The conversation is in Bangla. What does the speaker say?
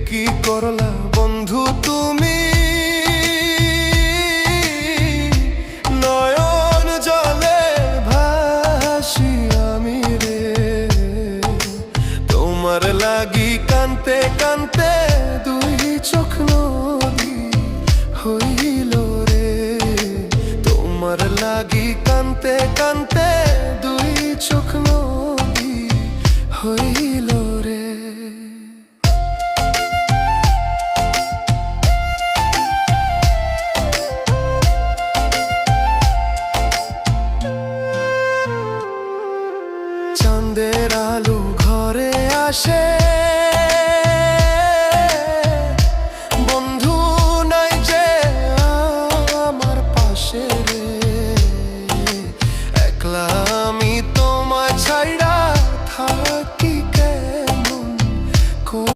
কি করলা বন্ধু তুমি, নয়ন জলে ভাসি আমি রে। তোমার লাগি কানতে কানতে দুই চোখ নদী হইল রে। তোমার লাগি কানতে কানতে দুই চোখ নদী হইল।